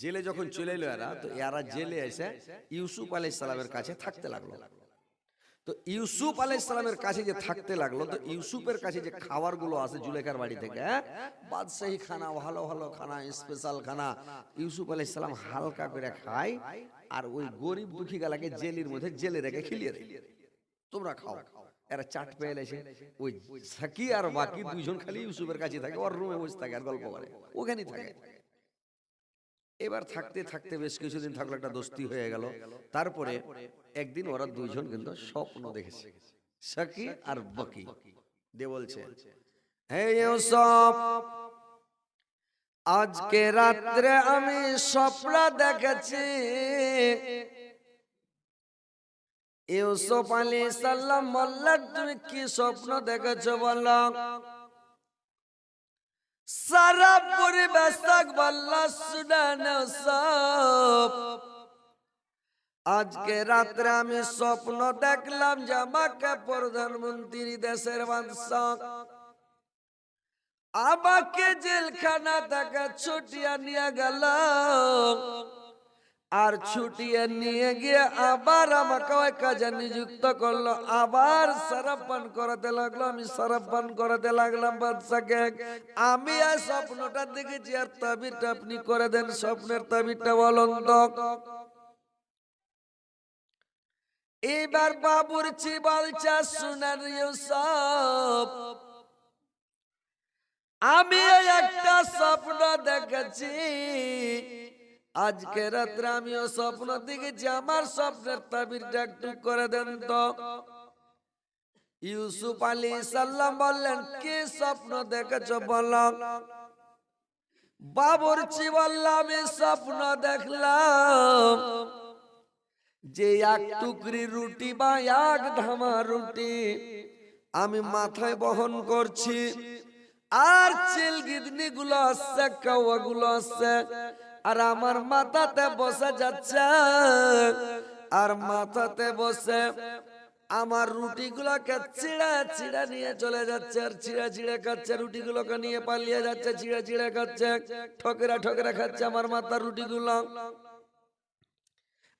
জেলে যখন চলে এলো এরা, তো এরা জেলে এসে ইউসুফ আলাইহিস সালামের কাছে থাকতে লাগলো। তো ইউসুফ আলাইহিস সালামের কাছে যে থাকতে লাগলো, তো ইউসুফের কাছে যে খাবারগুলো আসে জুলেখার বাড়ি থেকে, বাদশাহী খানা, ভালো ভালো খানা, স্পেশাল খানা, ইউসুফ আলাইহিস সালাম হালকা করে খায়, আর ওই গরিব দুঃখী গালাকে জেলের মধ্যে জেলে রেখে খিলিয়ে দেয়, তোমরা খাও। এরা চাট পেয়ে এসে ওই সাকি আর বাকি দুইজন খালি ইউসুফের কাছে থাকে, ওর রুমে বসে থাকে আর গল্প করে, ওখানেই থাকে। এবার থাকতে থাকতে বেশ কিছুদিন থাকলো, একটা দোস্তি হয়ে গেল। তারপরে একদিন ওরা দুইজন কিন্তু স্বপ্ন দেখেছে, সাকি আর বাকি। দিয়ে বলছে, হে ইউসুফ, আজকে রাত্রে আমি স্বপ্ন দেখেছি। ইউসুফ আলাইহিস সালাম বললেন, তুমি কি স্বপ্ন দেখেছো বলো? সারা পরিবেশ বললা, শুনে সব। আজকে রাত্রে আমি স্বপ্ন দেখলাম যে আমাকে প্রধানমন্ত্রী, দেশের বাদশা, আমাকে জেলখানা থেকে ছুটিয়ে নিয়ে গেল, আর ছুটিয়ে নিয়ে গিয়ে আবার আমাকে ওই কাজে নিযুক্ত করলো, আবার শরাব পান করাতে লাগলো। আমি শরাব পান করাতে লাগলাম বাদশাকে। আমি এই স্বপ্নটা দেখেছি, আর তাবিরটা আপনি করে দেন, স্বপ্নের তাবিরটা বলুন তো। এবার বাবুর্চি বলছে, শুনেন ইউসুফ, আমি একটা স্বপ্ন দেখেছি। আজকে রাত্রে আমিও স্বপ্ন দেখেছি, আমার স্বপ্নের তাবিরটা একটু করে দেন তো। ইউসুফ আলাইহিস সালাম বললেন, কি স্বপ্ন দেখেছো বলো? বাবুর্চি বলল, আমি স্বপ্ন দেখলাম যে এক টুকরি রুটি বা এক ধামা রুটি আমি মাথায় বহন করছি, আর চিলগিদনি গুলো আসছে, কাওয়া গুলো আসছে, আর আমার মাথাতে বসে যাচ্ছে, আর মাথাতে বসে আমার রুটিগুলোকে ছিঁড়া ছিঁড়া নিয়ে চলে যাচ্ছে, আর ছিঁড়া ছিঁড়া খাচ্ছে, রুটিগুলোকে নিয়ে পালিয়ে যাচ্ছে, ছিঁড়া ছিঁড়া খাচ্ছে, ঠকেরা ঠকেরা খাচ্ছে আমার মাথার রুটিগুলো।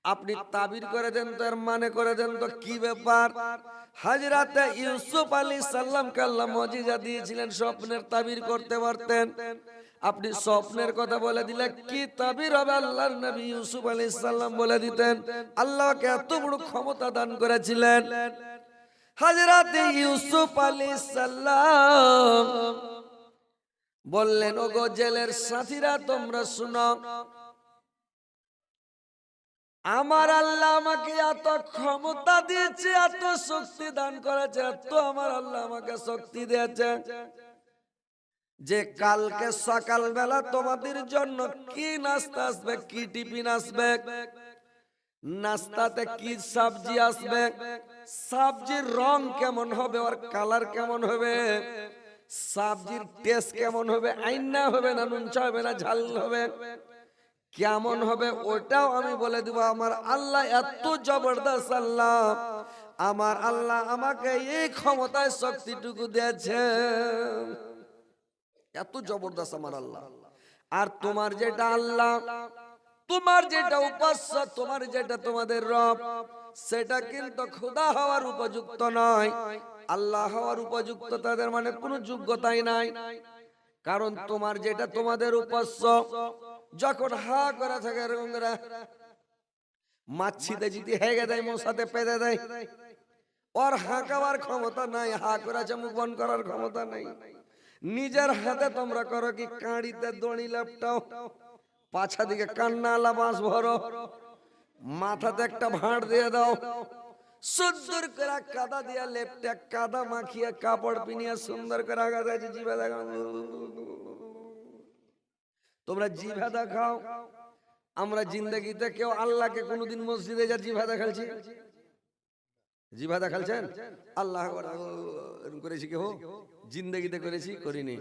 আপনি তাবির করে দেন তো, এর মানে করে দেন তো, কি ব্যাপার? হযরত ইউসুফ আলাইহিস সালামকে আল্লাহ মুজিজা দিয়েছিলেন, স্বপ্নের তাবির করতে পারতেন। আপনি স্বপ্নের কথা বলে দিলে কি তাবির হবে, আল্লাহর নবী ইউসুফ আলাইহিস সালাম বলে দিতেন। আল্লাহকে এত বড় ক্ষমতা দান করেছিলেন। হযরত ইউসুফ আলাইহিস সালাম বললেন, ওগো জেলের সাথীরা, তোমরা শুনো, আমার আল্লাহ আমাকে এত ক্ষমতা দিয়েছে, এত শক্তি দান করেছে, এত আমার আল্লাহ আমাকে শক্তি দিয়েছে যে কালকে সকালবেলা তোমাদের জন্য কি নাস্তা আসবে, কি টিফিন আসবে, নাস্তাতে কি সবজি আসবে, সবজির রং কেমন হবে, আর কালার কেমন হবে, সবজির টেস্ট কেমন হবে, আইনা হবে না নুন চা হবে না ঝাল হবে, কেমন হবে, ওটাও আমি বলে দিব। আমার আল্লাহ এত জবরদস্ত আল্লাহ, আমার আল্লাহ আমাকে এই ক্ষমতায় শক্তিটুকু দিয়েছে, এত জবরদস্ত আমার আল্লাহ। আর তোমার যেটা আল্লাহ, তোমার যেটা উপাস্য, তোমার যেটা তোমাদের রব, সেটা কিন্তু খোদা হওয়ার উপযুক্ত নয়, আল্লাহ হওয়ার উপযুক্ত তাদের মানে কোনো যোগ্যতাই নাই। কারণ তোমার যেটা তোমাদের উপাস্য, যখন হা করা থাকে মাছিতে যদি হেগে দেয়, মশাতে পেঁধে দেয়, ওর হাঁকাবার ক্ষমতা নাই, হা করেছে মুখ বন্ধ করার ক্ষমতা নাই। নিজের হাতে তোমরা করো কি, কাঁড়িতে দড়ি লেপটাও, পাছা দিকে কান্নালা বাঁশ ভরো, মাথাতে একটা ভাঁড় দিয়ে দাও, সুন্দর করে কাদা দিয়া লেপটা কাদা মাখিয়ে কাপড় পিনিয়ে সুন্দর করে আঘাত আছে জিভে দেখাও, তোমরা জিভে দেখাও। আমরা জিন্দগিতে কেউ আল্লাহকে কোনোদিন মসজিদে যা জিভা দেখালছি? জিভা দেখালছেন? আল্লাহ এরকম করেছি কেউ? জিন্দগিতে করেছি? করিনি।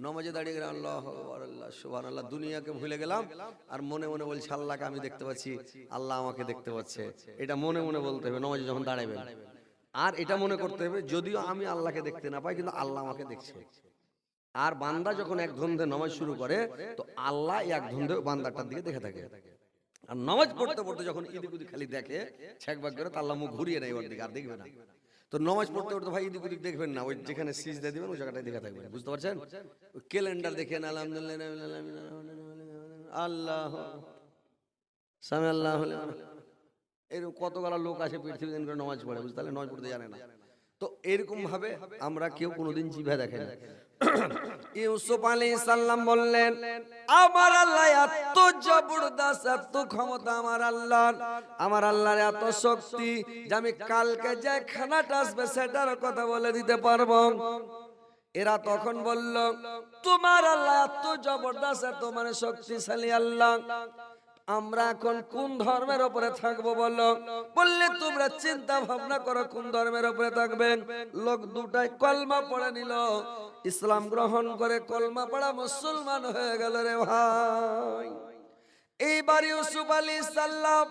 নমাজে দাঁড়িয়ে গেলাম, আল্লাহ আল্লাহ সুবহানাল্লাহ, দুনিয়াকে ভুলে গেলাম, আর মনে মনে বলছি আল্লাহকে আমি দেখতে পাচ্ছি, আল্লাহ আমাকে দেখতে পাচ্ছে। এটা মনে মনে বলতে হবে নমাজে যখন দাঁড়াবেন। আর এটা মনে করতে হবে, যদিও আমি আল্লাহকে দেখতে না পাই, কিন্তু আল্লাহ আমাকে দেখছে। আর বান্দা যখন এক ধন্দে নামাজ শুরু করে তো আল্লাহ এক ধন্দে বান্দাটার দিকে দেখে থাকে। আর নামাজ পড়তে পড়তে যখন ইদিক উদিক খালি দেখে ছেকবাক করে তো আল্লাহ মুখ ঘুরিয়ে নেয় ওর দিকে, আর দেখবে না। তো নামাজ পড়তে পড়তে ভাই ইদিক উদিক দেখবেন না, ওই যেখানে সিজদা দিবেন ওই জায়গাটায় দেখে থাকবেন, বুঝতে পারছেন? ক্যালেন্ডার দেখেন আলহামদুলিল্লাহ আল্লাহ সামি আল্লাহ, এরকম কতগুলো লোক আছে পৃথিবীতে করে নামাজ পড়ে, বুঝতে পারলেন? নামাজ পড়তে জানে না। তো এরকম ভাবে আমরা কেউ কোনোদিন জিভে দেখে না। ইউসুফ আলাইহিস সালাম বললেন, আমার আল্লাহ এত জবরদস্ত, এত ক্ষমতা আমার আল্লাহর এত শক্তি যে আমি কালকে যে খানাটা আসবে সেটার কথা বলে দিতে পারবো। এরা তখন বলল, তোমার আল্লাহ এত জবরদস্ত, এত মানে শক্তিশালী আল্লাহ, আমরা এখন কোন ধর্মের উপরে থাকবো বলো? বললে তোমরা চিন্তা ভাবনা করো কোন ধর্মের উপরে থাকবেন। লোক দুটাই কলমা পড়ে নিল, ইসলাম গ্রহণ করে কলমা পড়া মুসলমান হয়ে গেল রে ভাই। এইবার ইউসুফ আলাইহিস সালাম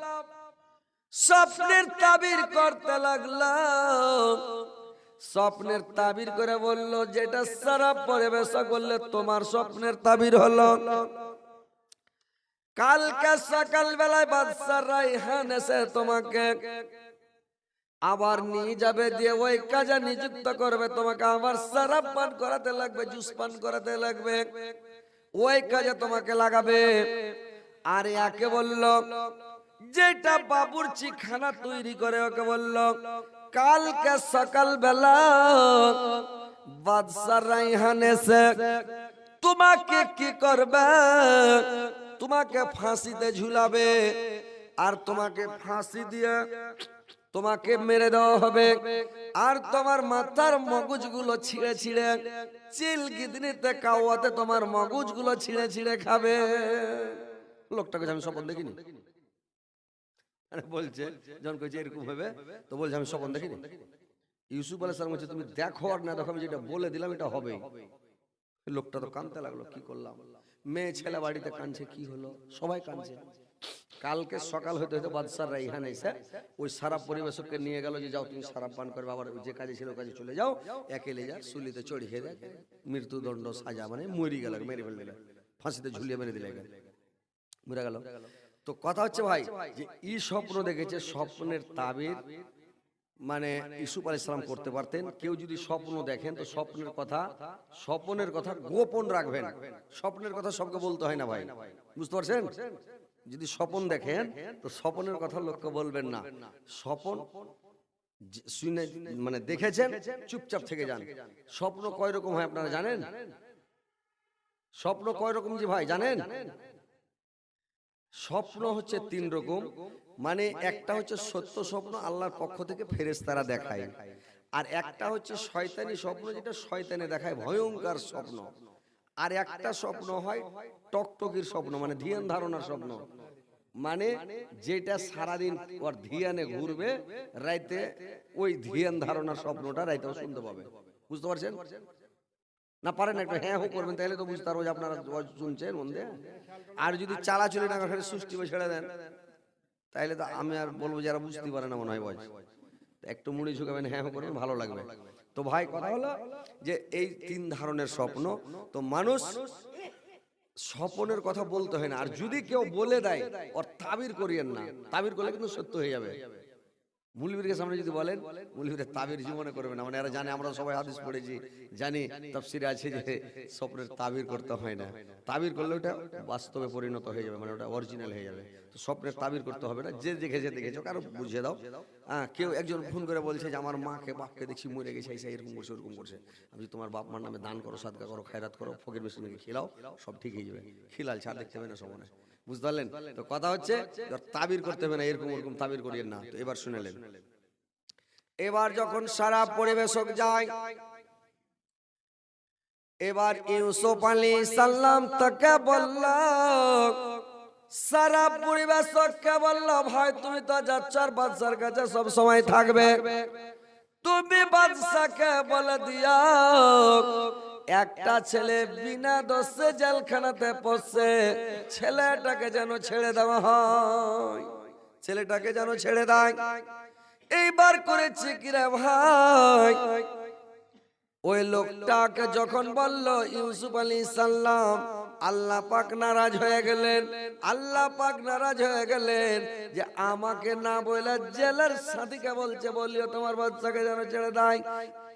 স্বপ্নের তাবির করতে লাগলাম। স্বপ্নের তাবির করে বলল, যেটা সারা পরিবেশ করলে তোমার স্বপ্নের তাবির হলো, কালকে সকাল বেলায় বাদশা রায়হান এসে তোমাকে আবার নিয়ে যাবে, দিয়ে ওই কাজে নিযুক্ত করবে, তোমাকে আবার শরাব পান করাতে লাগবে, জুস পান করাতে লাগবে, ওই কাজে তোমাকে লাগাবে। আর একে বলল, যেটা বাবুর্চি খানা তৈরি করে ওকে বলল, কালকে সকাল বেলা বাদশা রায়হান এসে তোমাকে কি করবে, তোমাকে ফাঁসিতে ঝুলাবে, আর তোমাকে ফাঁসি দিয়ে তোমাকে মেরে দেওয়া হবে, আর তোমার মাথার মগজগুলো ছিঁড়ে ছিঁড়ে চিল গিদনিতে কাওয়াতে তোমার মগজগুলো ছিঁড়ে ছিঁড়ে খাবে। লোকটাকে আমি স্বপ্ন দেখিনি, বলছে যখন কইছে এরকম হবে তো বলছে আমি স্বপ্ন দেখিনি। ইউসুফ আলাইহিস সালাম বলছে, তুমি দেখো আর না দেখো, আমি যেটা বলে দিলাম এটা হবে। লোকটা তো কাঁদতে লাগলো, কি করলাম? মেয়ে ছেলে বাড়িতে কাঁদছে, কি হলো? সবাই কাঁদছে। কালকে সকাল হইতে হইতে বাদশা রায়হান এসে ওই সারা পরিবেশককে নিয়ে গেল, যে যাও তুমি সারাপ পান করবে, আবার যে কাজে ছিল কাজে চলে যাও, একেলে যা সুলিতে চড়িয়ে দেয়, মৃত্যুদণ্ড সাজা, মানে মরি গেল, মেরে ফেললে, ফাঁসিতে ঝুলিয়ে মেরে দিলে, মরে গেল। তো কথা হচ্ছে ভাই যে ই স্বপ্ন দেখেছে, স্বপ্নের তাবির মানে ইউসুফ আলাইহিস সালাম করতে পারতেন। কেউ যদি স্বপ্ন দেখেন তো স্বপ্নের কথা গোপন রাখবেন, স্বপ্নের কথা সবকে বলতে হয় না ভাই, বুঝতে পারছেন? যদি স্বপ্ন দেখেন তো স্বপ্নের কথা লোককে বলবেন না। স্বপ্ন শুনে মানে দেখেছেন, চুপচাপ থেকে যান। স্বপ্ন কয় রকম হয় আপনারা জানেন? স্বপ্ন কয় রকম যে ভাই জানেন? স্বপ্ন হচ্ছে 3 রকম। মানে একটা হচ্ছে সত্য স্বপ্ন, আল্লাহর পক্ষ থেকে ফেরেশতারা দেখায়। আর একটা হচ্ছে শয়তানি স্বপ্ন, যেটা শয়তানে দেখায়, ভয়ঙ্কর স্বপ্ন। আর একটা স্বপ্ন হয় টকটকির স্বপ্ন, মানে ধ্যান ধারণার স্বপ্ন, মানে যেটা সারাদিন ওর ধ্যানে ঘুরবে, রাইতে ওই ধ্যান ধারণার স্বপ্নটা রাইতেও শুনতে পাবে, বুঝতে পারছেন? না পারেন একটা হ্যাঁ হো করবেন, তাহলে তো বুঝতে পারবো যে আপনারা শুনছেন মন দিয়ে। আর যদি চালাচলি না করে সুষ্টি ছেড়ে দেন, তাইলে তো আমি আর বলবো যারা বুঝতে পারে না মনে হয় বয়স, একটু মুড়ি ঝুঁকাবেন, হ্যাঁ হো করবেন, ভালো লাগবে। তো ভাই কথা হলো যে এই 3 ধরনের স্বপ্ন। তো মানুষ স্বপ্নের কথা বলতে হয় না। আর যদি কেউ বলে দেয় ওর তাবির করিয়েন না, তাবির করলে কিন্তু সত্য হয়ে যাবে। মুলবির সামনে যদি বলেন, মুলবির তাবির জীবনে করবে না, মানে এরা জানে, আমরা সবাই হাদিস পড়েছি, জানি তাফসিরে আছে যে স্বপ্নের তাবির করতে হয় না। তাবির করলে ওটা বাস্তবে পরিণত হয়ে যাবে, মানে ওটা অরিজিনাল হয়ে যাবে। তো স্বপ্নের তাবির করতে হবে না, যে দেখেছো কারো বুঝিয়ে দাও। কেউ একজন ফোন করে বলছে যে আমার মাকে বাপকে দেখছি মরে গেছে, এরকম করছে ওরকম করছে, আমি তোমার বাপ মার নামে দান করো, সাদকা করো, খায়রাত করো, ফকির মিসকিনকে খিলাও, সব ঠিক হয়ে যাবে। খিলাল ছাড় দেখতে হবে না সময়, বুঝতে পারলেন? তো কথা হচ্ছে তাবির করতে হবে না, এরকম ওরকম তাবির করিয়েন না। তো এবার শুনেলেন, এবার যখন সারা পরিবেশক যায়, এবার ইউসুফ আলাইহিস সালাম তাকে বলল, সারা পরিবেশককে বলল, ভাই তুমি তো যাচ্ছ আর বাদশার কাছে সব সময় থাকবে, তুমি বাদশাকে বলে দিও একটা ছেলে বিনা দোষে জেলখানাতে পড়ছে, ছেলেটাকে যেন ছেড়ে দেওয়া হয়, ছেলেটাকে যেন ছেড়ে দেয়। এইবার করেছে কি রে ভাই, ওই লোকটাকে যখন বলল ইউসুফ আলাইহিস সালাম, আল্লাহ পাক নারাজ হয়ে গেলেন। আল্লাহ পাক নারাজ হয়ে গেলেন যে আমাকে না বলে জেলের সাথীকে বলছে বলিও তোমার বাচ্চাকে যেন ছেড়ে দেয়।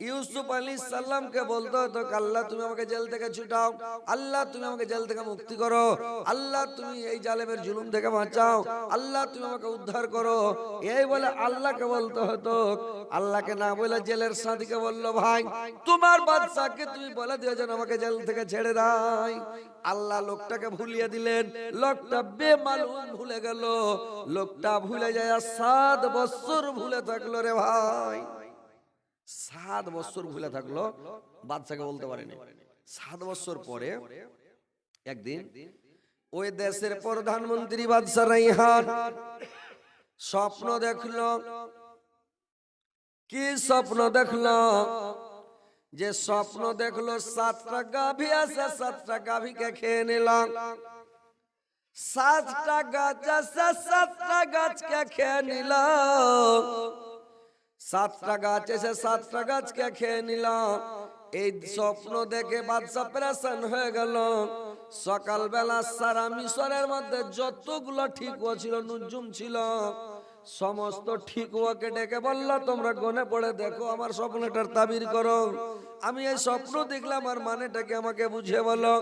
ইউসুফ আলাইহিস সালামকে বলতো তো আল্লাহ তুমি আমাকে জেল থেকে ছুটাও, আল্লাহ তুমি আমাকে জেল থেকে মুক্তি করো, আল্লাহ তুমি এই জালেমের জুলুম থেকে বাঁচাও, আল্লাহ তুমি আমাকে উদ্ধার করো, এই বলে আল্লাহকে বলতে হতো। আল্লাহকে না বলে জেলের সাথীকে বলল ভাই তোমার বাচ্চাকে তুমি বলে দিও যেন আমাকে জেল থেকে ছেড়ে দেয়। আল্লাহ লোকটাকে ভুলিয়ে দিলেন। লোকটা বেমালুম ভুলে গেল। লোকটা ভুলে যায় 7 বছর ভুলে থাকলো রে ভাই। 7 বছর ভুলে থাকলো, বাদশাকে বলতে পারেনি। 7 বছর পরে একদিন ওই দেশের প্রধানমন্ত্রী বাদশা রাইহান স্বপ্ন দেখলো। কি স্বপ্ন দেখলো? যে স্বপ্ন দেখলো 7টা গাভী আছে, 7টা গাভীকে খেয়ে নিলাম। 7টা গাছ আছে, 7টা গাছকে খেয়ে নিলাম। 7টা গাছ এসে 7টা গাছকে খেয়ে নিলাম। এই স্বপ্ন দেখে বাদশা পেরেশান হয়ে গেল। সকালবেলা সারা মিশরের মধ্যে যতগুলো ঠিক ছিল, নুজুম ছিল, সমস্ত ঠিক ওকে ডেকে বলল তোমরা গনে পড়ে দেখো, আমার স্বপ্নটার তাবির করো। আমি এই স্বপ্ন দেখলাম আর মানেটাকে আমাকে বুঝিয়ে বলো।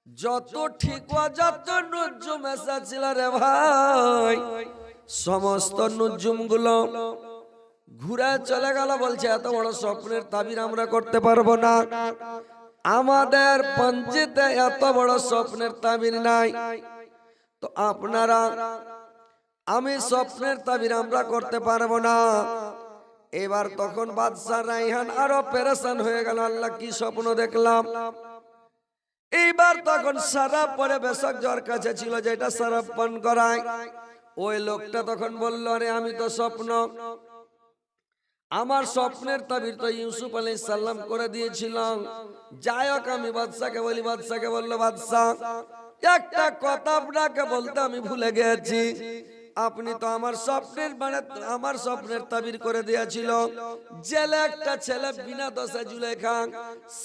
যত ঠিক যত নুজুম এসেছিল রে ভাই, সমস্ত নুজুম গুলো ঘুরে চলে গেল। বলছে এত বড় স্বপ্নের তাবির আমরা করতে পারবো না, আমাদের পঞ্জিতে এত বড় স্বপ্নের তাবির নাই। তো আপনারা, আমি স্বপ্নের তাবির আমরা করতে পারবো না। এবার তখন বাদশা রাইহান আরো পেরেশান হয়ে গেল, আল্লাহ কি স্বপ্ন দেখলাম। এইবার তখন সারাপ পরে বেশক যার কাছে ছিল, যেটা সারাপ পান করায়, ওই লোকটা তখন বলল আরে আমি তো স্বপ্ন, আমার স্বপ্নের তাবির তো ইউসুফ আলাইহিস সালাম করে দিয়েছিলাম। যাই হোক আমি বাদশাকে বলি। বাদশাকে বললো বাদশা একটা কথা আপনাকে বলতে আমি ভুলে গেছি। আপনি তো আমার স্বপ্নের আমার স্বপ্নের তাবির করে দিয়েছিল। জেলে একটা ছেলে বিনা দোষে জুলেখা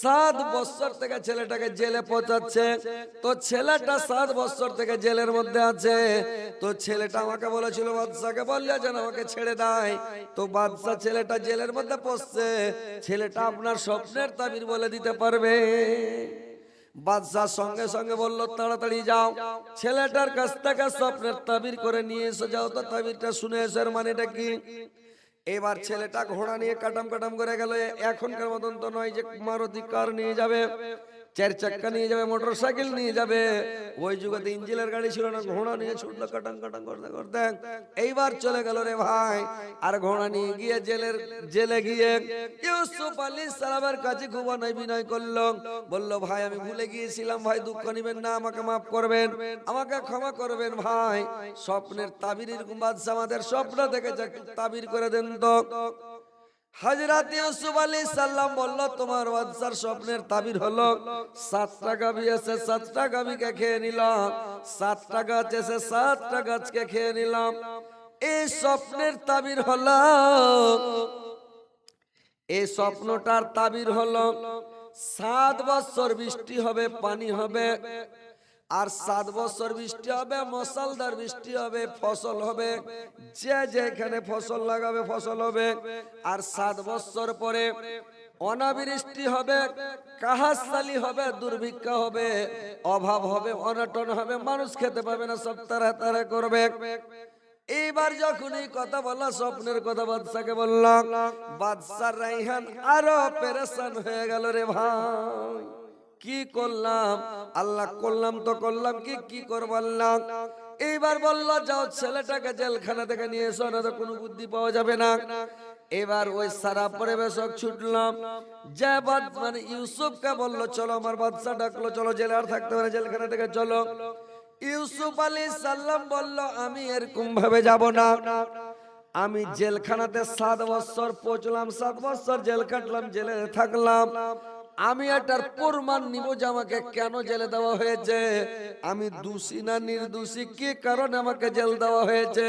7 বছর থেকে ছেলেটাকে জেলে পৌঁছাচ্ছে। তো ছেলেটা 7 বছর থেকে জেলের মধ্যে আছে। তো ছেলেটা আমাকে বলেছিল বাদশাকে বললে যেন আমাকে ছেড়ে দেয়। তো বাদশা ছেলেটা জেলের মধ্যে পড়ছে, ছেলেটা আপনার স্বপ্নের তাবির বলে দিতে পারবে। বাদশাহ সঙ্গে সঙ্গে বলল তাড়াতাড়ি যাও, ছেলেটার কাছ থেকে স্বপ্নের তাবির করে নিয়ে এসে যাও। তো তাবিরটা শুনে এসে মানেটা কি। এবার ছেলেটা ঘোড়া নিয়ে কাটাম কাটাম করে গেল। এখনকার মতন তো নয় যে মারুতি কার নিয়ে যাবে, 4 চাক্কা নিয়ে যাবে, মোটর সাইকেল নিয়ে যাবে। ওই যুগে ইঞ্জিনের গাড়ি ছিল না, ঘোড়া নিয়ে ছুটলো কাটাং কাটাং করতে করতে। এইবার চলে গেল রে ভাই। আর ঘোড়া নিয়ে গিয়ে জেলে গিয়ে ইউসুফ আলাইহিস সালামের কাছে খুব বিনয় করলো। বলল ভাই আমি ভুলে গিয়েছিলাম, ভাই দুঃখ নিবেন না, আমাকে মাফ করবেন, আমাকে ক্ষমা করবেন ভাই। স্বপ্নের তাবির এরকম বাদশা আমাদের স্বপ্ন দেখেছে, একটু তাবির করে দেন তো। হযরত ইউসুফ আলাইহিস সালাম বলল তোমার বাদশার স্বপ্নের তাবির হলো 7টা গাভী আছে, 7টা গাভীকে খেয়ে নিলাম। 7টা গাছ আছে, 7টা গাছকে খেয়ে নিলাম। এই স্বপ্নের তাবির হলো, এই স্বপ্নটার তাবির হলো 7 বছর বৃষ্টি হবে, পানি হবে। আর 7 বছর বৃষ্টি হবে, মুষলধার বৃষ্টি হবে, ফসল হবে, যে যেখানে ফসল লাগাবে ফসল হবে। আর 7 বছর পরে অনাবৃষ্টি হবে, কাহাসালি হবে, দুর্ভিক্ষ হবে, অভাব হবে, অনটন হবে, মানুষ খেতে পাবে না, সব তারা তারা করবে। এইবার যখন এই কথা বললাম, স্বপ্নের কথা বাদশাকে বললাম, বাদশা রাইহান আরো পেরেশান হয়ে গেল রে ভাই। কি করলাম, আল্লাহ করলাম তো করলাম, কি করব আল্লাহ। এইবার বলল যাও ছেলেটাকে জেলখানা থেকে নিয়ে এসো, না তো কোনো বুদ্ধি পাওয়া যাবে না। এবার ওই সারা পরিবেশক ছুটলাম, যে মানে ইউসুফকে বলল চলো, আমার বাদশা ডাকলো, চলো জেলে আর থাকতে পারে, জেলখানা থেকে চলো। ইউসুফ আলাইহিস সালাম বলল আমি এরকম ভাবে যাব না, আমি জেলখানাতে 7 বছর পৌঁছলাম, 7 বছর জেল কাটলাম, জেলে থাকলাম। আমি এটার প্রমাণ নিব যে আমাকে কেন জেলে দেওয়া হয়েছে, আমি দোষী না নির্দোষী, কি কারণে আমাকে জেল দেওয়া হয়েছে,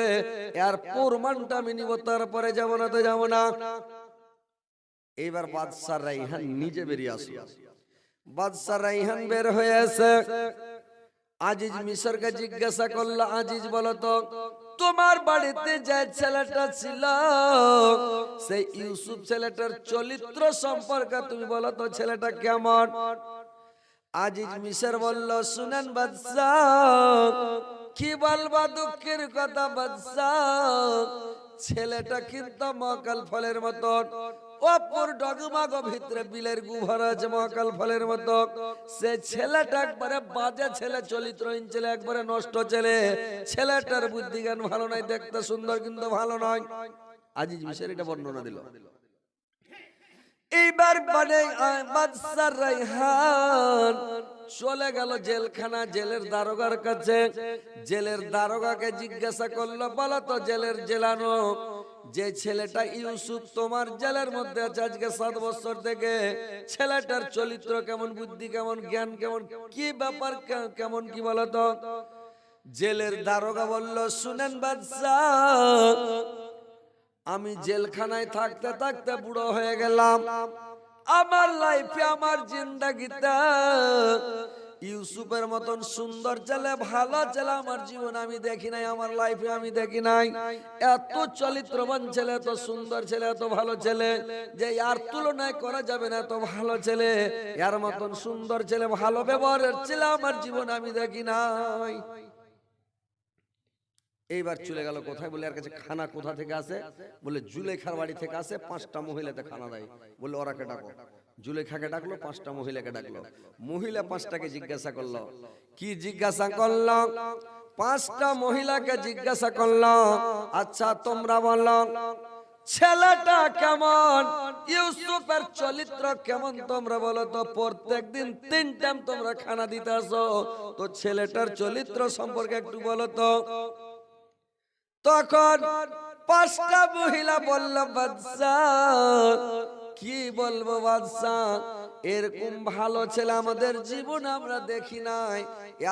এর প্রমাণটা আমি নিব, তারপরে যাব না তো যাব না। এইবার বাদশা রাইহান নিজে বেরিয়ে আসলো। বাদশা রাইহান বের হয়ে এসে আজিজ মিশরকে জিজ্ঞাসা করলো, আজিজ বলো তো তোমার বাড়িতে যে ছেলেটা ছিল সেই ইউসুফ ছেলেটার চরিত্র সম্পর্কে তুমি বলো তো ছেলেটা কেমন? আজিজ মিশর বলল, শুনেন বাদশাহ, কি বলবা দুঃখের কথা বাদশাহ, ছেলেটা কিন্তু মকাল ফলের মতন, অপর ডগমাগ ভিতরে বিলের গুভর আছে মকাল ফলের মতো। সে ছেলেটা একবারে বাজে ছেলে, চরিত্রহীন ছেলে, একবারে নষ্ট ছেলে। ছেলেটার বুদ্ধি জ্ঞান ভালো নাই, দেখতে সুন্দর কিন্তু ভালো নয়। আজিজ মিশর এটা বর্ণনা দিল। এইবার বাদশা রাইহান চলে গেল জেলখানা, জেলের দারোগার কাছে। জেলের দারোগাকে জিজ্ঞাসা করলো, বলো তো জেলের জেলানো, যে ছেলেটা ইউসুফ তোমার জেলের মধ্যে আছে আজকে 7 বছর থেকে, ছেলেটার চরিত্র কেমন, বুদ্ধি কেমন, জ্ঞান কেমন, কি ব্যাপার কেমন, কি বলো তো? জেলের দারোগা বলল, শুনেন বাদশাহ, আমি জেলখানায় থাকতে থাকতে বুড়ো হয়ে গেলাম। আমার লাইফে, আমার জিন্দেগিতে ইউসুফের মতন সুন্দর ছেলে, ভালো ছেলে আমার জীবন আমি দেখি নাই, আমার লাইফে আমি দেখি নাই। এত চরিত্রবান ছেলে, এত সুন্দর ছেলে, এত ভালো ছেলে যে আর তুলনায় করা যাবে না, এত ভালো ছেলে, এর মতন সুন্দর ছেলে, ভালো ব্যবহারের ছেলে আমার জীবন আমি দেখি নাই। এইবার চলে গেল কোথায়, বলে আর কাছে খানা কোথা থেকে আসে? বলে জুলেখার বাড়ি থেকে আসে, 5টা মহিলাতে খানা দেয়। বলে ওরাকে ডাকো। জুলেখাকে ডাকলো, 5টা মহিলাকে ডাকলো। মহিলা 5টাকে জিজ্ঞাসা করলো। কি জিজ্ঞাসা করলো? 5টা মহিলাকে জিজ্ঞাসা করলো, আচ্ছা তোমরা বলো ছেলেটা কেমন, ইউসুফের চরিত্র কেমন, তোমরা বলো তো। প্রত্যেকদিন 3 টাইম তোমরা খানা দিতে আসো, তো ছেলেটার চরিত্র সম্পর্কে একটু বলো তো। তখন 5টা মহিলা বলল, বাদশাহ কি বলবো বাদশাহ, এরকম ভালো ছেলে আমাদের জীবন আমরা দেখি নাই।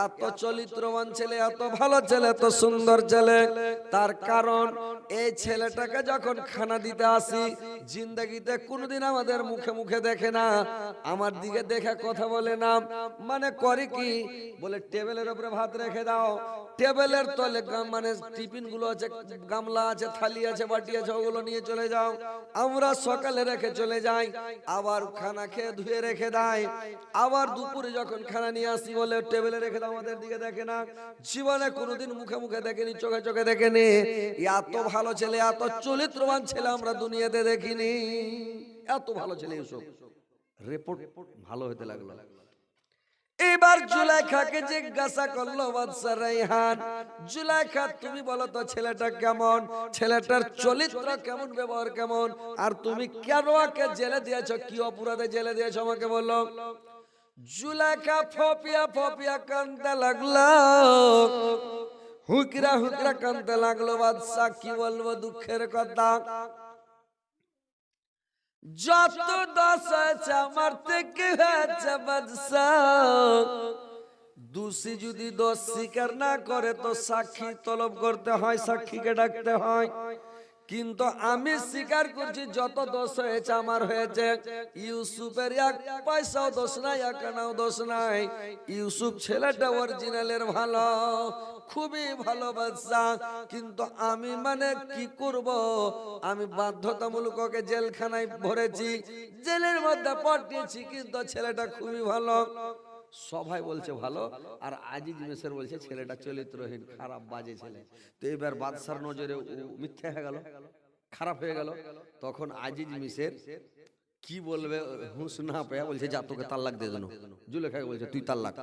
এত চরিত্রবান ছেলে, এত ভালো ছেলে, এত সুন্দর ছেলে। তার কারণ এই ছেলেটাকে যখন খানা দিতে আসি, জিন্দেগিতে কোনোদিন আমাদের মুখে মুখে দেখে না, আমার দিকে দেখে কথা বলে না। মানে করে কি, বলে টেবিলের উপরে ভাত রেখে দাও, টেবিলের তলে মানে টিফিন গুলো আছে, গামলা আছে, থালি আছে, বাটি আছে, ওগুলো নিয়ে চলে যাও। আমরা সকালে রেখে চলে যাই, আবার খানা খেয়ে ধুয়ে রেখে দেয়। আবার দুপুরে যখন খানা নিয়ে আসি, বলে টেবিলে রেখে দাও, আমাদের দিকে দেখে না। জীবনে কোনোদিন মুখে মুখে দেখেনি, চোখে চোখে দেখেনি। এত ভালো ছেলে, এত চরিত্রবান ছেলে আমরা দুনিয়াতে দেখিনি। এত ভালো ছেলে ইউসুফ। রিপোর্ট ভালো হতে লাগলো। এবার জুলেখাকে জিজ্ঞাসা করলো বাদশা রাইহান, জুলেখা তুমি বলো তো ছেলেটা কেমন, ছেলেটার চরিত্র কেমন, ব্যবহার কেমন, আর তুমি কেন ওকে জেলে দিয়েছো, কি অপরাধে জেলে দিয়েছো আমাকে বলো। জুলেখা ফপিয়া ফপিয়া কাঁদতে লাগলো, হুকরা হুকরা কাঁদতে লাগলো। বাদশা কি বলবো দুঃখের কথা, যত দোষ হয়েছে আমার থেকে হয়েছে বাদশাহ। দোষী যদি দোষ স্বীকার না করে তো সাক্ষী তলব করতে হয়, সাক্ষীকে ডাকতে হয়। কিন্তু আমি স্বীকার করছি যত দোষ হয়েছে আমার হয়েছে। ইউসুফের 1 পয়সাও দোষ নাই, 1 আনাও দোষ নাই। ইউসুফ ছেলেটা অরিজিনালের ভালো, খুবই ভালোবাসা। কিন্তু আমি মানে কি করব, আমি বাধ্যতামূলক ওকে জেলখানায় ভরেছি, জেলের মধ্যে পাঠিয়েছি, কিন্তু ছেলেটা খুবই ভালো। সবাই বলছে ভালো, আর আজিজ মিশর বলছে ছেলেটা চরিত্রহীন, খারাপ, বাজে ছেলে। তো এবার বাদশার নজরে মিথ্যা হয়ে গেল, খারাপ হয়ে গেল। তখন আজিজ মিশর কি বলবে হুঁশ না পেয়ে বলছে, যা তোকে তাল্লাক দিয়ে দেন। জুলেখাকে বলছে তুই তাল্লাক।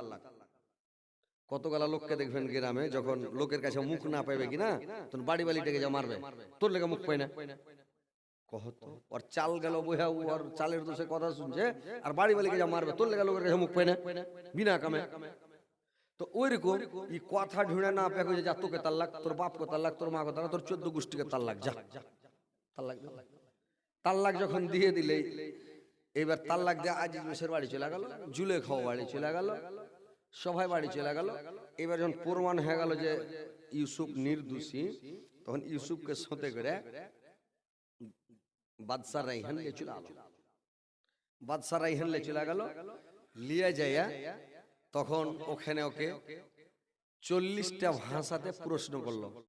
কতগুলা লোককে দেখবেন গ্রামে, যখন লোকের কাছে মুখ না পাইবে কিনা, তখন বাড়ি বাড়ি ডেকে যা মারবে, তোর লেগে মুখ পাই না। কহতো ওর চাল গেল বইয়া, ওর চালের দোষে কথা শুনছে, আর বাড়ি বাড়িকে যা মারবে, তোর লেগে লোকের কাছে মুখ পাই না, বিনা কামে। তো ওইরকম এই কথা ঢুঁড়ে না পেয়ে যা তোকে তাল্লাক, তোর বাপকে তাল্লাক, তোর মা কে তাল্লাক, তোর 14 গোষ্ঠীকে তাল্লাক, যা তাল্লাক। তাল্লাক যখন দিয়ে দিলে, এবার তাল্লাক দিয়ে আজিজ মিশর বাড়ি চলে গেল, জুলেখাও বাড়ি চলে গেল, সবাই বাড়ি চলে গেল। এবার যখন প্রমাণ হয়ে গেল যে ইউসুফ নির্দোষী, তখন ইউসুফকে সাথে করে বাদশা রাইহান নিয়ে চলে আলো। বাদশারা ইহানলে চলে গেল, লিয়ে যাইয়া তখন ওখানে ওকে 40টা ভাষাতে প্রশ্ন করলো।